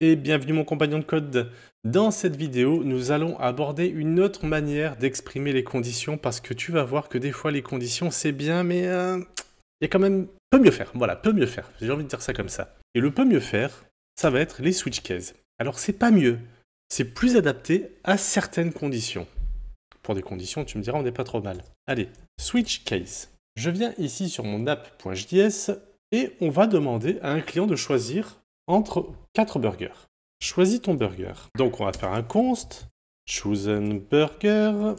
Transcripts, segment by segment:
Et bienvenue mon compagnon de code. Dans cette vidéo, nous allons aborder une autre manière d'exprimer les conditions parce que tu vas voir que des fois les conditions c'est bien mais il y a quand même peut mieux faire. Voilà, peut mieux faire. J'ai envie de dire ça comme ça. Et le peut mieux faire, ça va être les switch cases. Alors c'est pas mieux, c'est plus adapté à certaines conditions. Pour des conditions, tu me diras, on n'est pas trop mal. Allez, switch case. Je viens ici sur mon app.js et on va demander à un client de choisir entre 4 burgers. Choisis ton burger. Donc on va faire un const, chosen burger,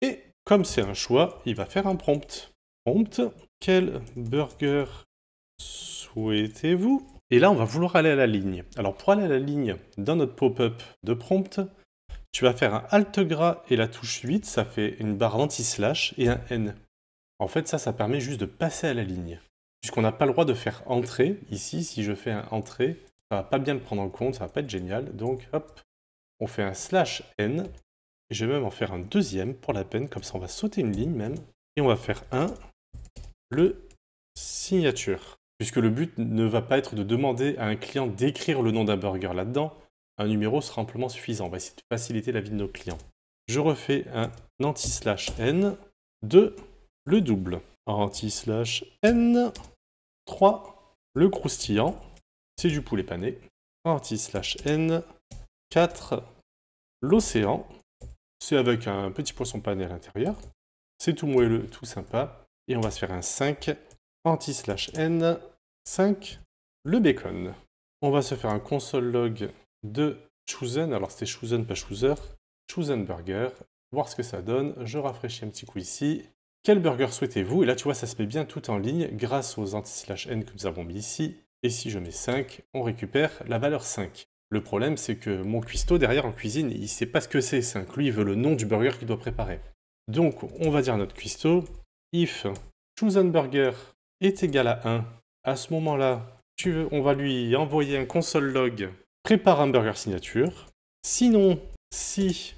et comme c'est un choix, il va faire un prompt. Prompt, quel burger souhaitez-vous? Et là, on va vouloir aller à la ligne. Alors pour aller à la ligne, dans notre pop-up de prompt, tu vas faire un Alt gras et la touche 8, ça fait une barre anti-slash et un N. En fait, ça permet juste de passer à la ligne. Puisqu'on n'a pas le droit de faire entrée, ici, si je fais un entrée, ça va pas bien le prendre en compte, ça va pas être génial. Donc, hop, on fait un slash N, et je vais même en faire un deuxième pour la peine, comme ça on va sauter une ligne même, et on va faire le signature. Puisque le but ne va pas être de demander à un client d'écrire le nom d'un burger là-dedans, un numéro sera amplement suffisant. On va essayer de faciliter la vie de nos clients. Je refais un anti-slash N de le double. Anti-slash N 3, le croustillant, c'est du poulet pané. Anti-slash N 4, l'océan, c'est avec un petit poisson pané à l'intérieur. C'est tout moelleux, tout sympa. Et on va se faire un 5, anti-slash N 5, le bacon. On va se faire un console log de chosen, alors c'était chosen pas chooser, chosen burger, voir ce que ça donne, je rafraîchis un petit coup ici. Quel burger souhaitez-vous? Et là tu vois ça se met bien tout en ligne grâce aux anti-slash-n que nous avons mis ici. Et si je mets 5, on récupère la valeur 5. Le problème c'est que mon cuistot derrière en cuisine, il sait pas ce que c'est 5. Lui il veut le nom du burger qu'il doit préparer. Donc on va dire à notre cuistot, if chosen burger est égal à 1, à ce moment-là, on va lui envoyer un console log prépare un burger signature. Sinon, si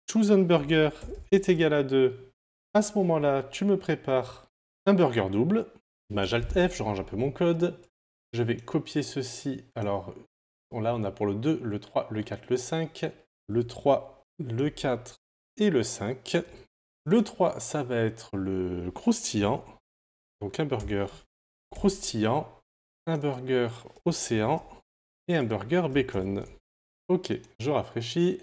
chosen burger est égal à 2, à ce moment-là, tu me prépares un burger double. Maj Alt F, je range un peu mon code. Je vais copier ceci. Alors, là, on a pour le 2, le 3, le 4, le 5. Le 3, le 4 et le 5. Le 3, ça va être le croustillant. Donc un burger croustillant, un burger océan et un burger bacon. Ok, je rafraîchis.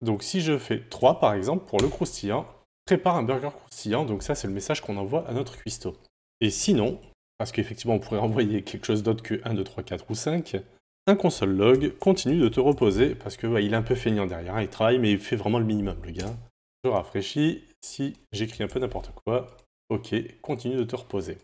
Donc si je fais 3 par exemple pour le croustillant, prépare un burger croustillant, donc ça c'est le message qu'on envoie à notre cuistot. Et sinon, parce qu'effectivement on pourrait envoyer quelque chose d'autre que 1, 2, 3, 4 ou 5, un console log continue de te reposer, parce que il est un peu feignant derrière, il travaille mais il fait vraiment le minimum le gars. Je rafraîchis, si j'écris un peu n'importe quoi, ok, continue de te reposer.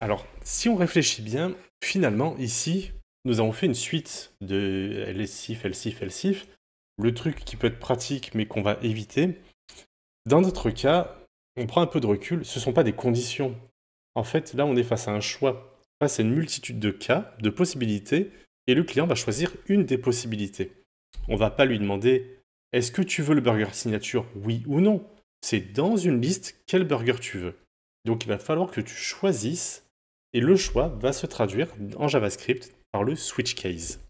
Alors, si on réfléchit bien, finalement, ici, nous avons fait une suite de else-if, else-if, else-if. Le truc qui peut être pratique, mais qu'on va éviter. Dans notre cas, on prend un peu de recul, ce ne sont pas des conditions. En fait, là, on est face à un choix, face à une multitude de cas, de possibilités, et le client va choisir une des possibilités. On ne va pas lui demander « Est-ce que tu veux le burger signature, oui ou non ?» C'est dans une liste quel burger tu veux. Donc il va falloir que tu choisisses et le choix va se traduire en JavaScript par le switch case.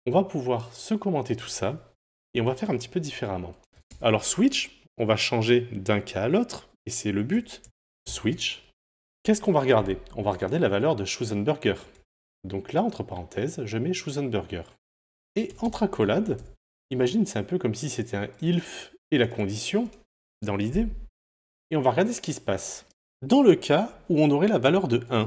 On va pouvoir se commenter tout ça et on va faire un petit peu différemment. Alors switch, on va changer d'un cas à l'autre et c'est le but. Switch, qu'est-ce qu'on va regarder? On va regarder la valeur de chosen burger. Donc là, entre parenthèses, je mets chosen burger. Et entre accolades, imagine c'est un peu comme si c'était un if et la condition dans l'idée. Et on va regarder ce qui se passe. Dans le cas où on aurait la valeur de 1,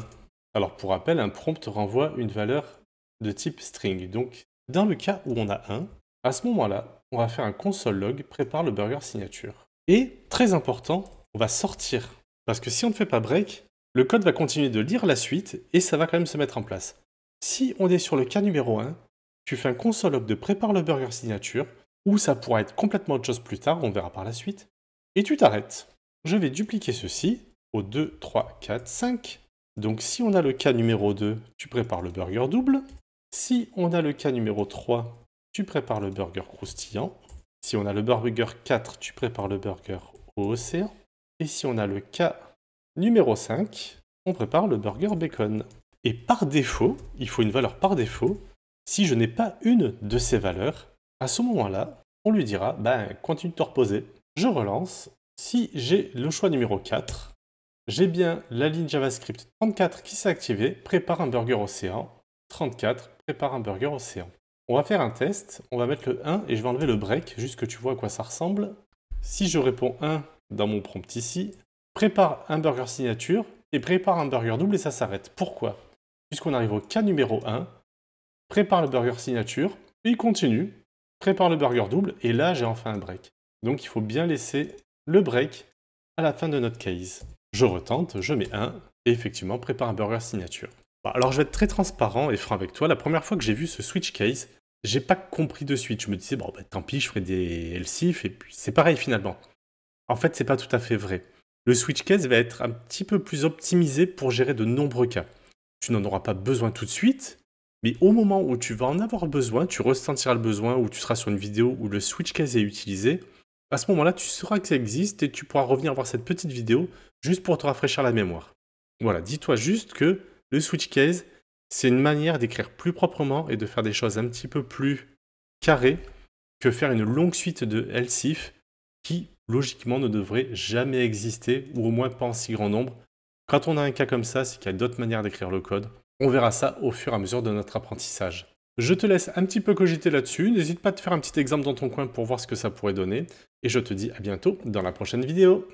alors pour rappel, un prompt renvoie une valeur de type string. Donc dans le cas où on a 1, à ce moment-là, on va faire un console log prépare le burger signature. Et très important, on va sortir. Parce que si on ne fait pas break, le code va continuer de lire la suite et ça va quand même se mettre en place. Si on est sur le cas numéro 1, tu fais un console log de prépare le burger signature, ou ça pourra être complètement autre chose plus tard, on verra par la suite, et tu t'arrêtes. Je vais dupliquer ceci au 2, 3, 4, 5. Donc si on a le cas numéro 2, tu prépares le burger double. Si on a le cas numéro 3, tu prépares le burger croustillant. Si on a le burger 4, tu prépares le burger au océan. Et si on a le cas numéro 5, on prépare le burger bacon. Et par défaut, il faut une valeur par défaut. Si je n'ai pas une de ces valeurs, à ce moment-là, on lui dira, continue de te reposer. Je relance. Si j'ai le choix numéro 4, j'ai bien la ligne JavaScript 34 qui s'est activée, prépare un burger océan. 34, prépare un burger océan. On va faire un test, on va mettre le 1 et je vais enlever le break, juste que tu vois à quoi ça ressemble. Si je réponds 1 dans mon prompt ici, prépare un burger signature et prépare un burger double et ça s'arrête. Pourquoi? Puisqu'on arrive au cas numéro 1, prépare le burger signature, et il continue, prépare le burger double et là j'ai enfin un break. Donc il faut bien laisser le break à la fin de notre case. Je retente, je mets 1 et effectivement prépare un burger signature. Bon, alors je vais être très transparent et franc avec toi. La première fois que j'ai vu ce switch case, j'ai pas compris de suite. Je me disais, tant pis, je ferai des else if et puis c'est pareil finalement. En fait, c'est pas tout à fait vrai. Le switch case va être un petit peu plus optimisé pour gérer de nombreux cas. Tu n'en auras pas besoin tout de suite, mais au moment où tu vas en avoir besoin, tu ressentiras le besoin, ou tu seras sur une vidéo où le switch case est utilisé, à ce moment-là, tu sauras que ça existe et tu pourras revenir voir cette petite vidéo juste pour te rafraîchir la mémoire. Voilà, dis-toi juste que le switch case, c'est une manière d'écrire plus proprement et de faire des choses un petit peu plus carrées que faire une longue suite de else if qui, logiquement, ne devrait jamais exister, ou au moins pas en si grand nombre. Quand on a un cas comme ça, c'est qu'il y a d'autres manières d'écrire le code. On verra ça au fur et à mesure de notre apprentissage. Je te laisse un petit peu cogiter là-dessus. N'hésite pas à te faire un petit exemple dans ton coin pour voir ce que ça pourrait donner. Et je te dis à bientôt dans la prochaine vidéo.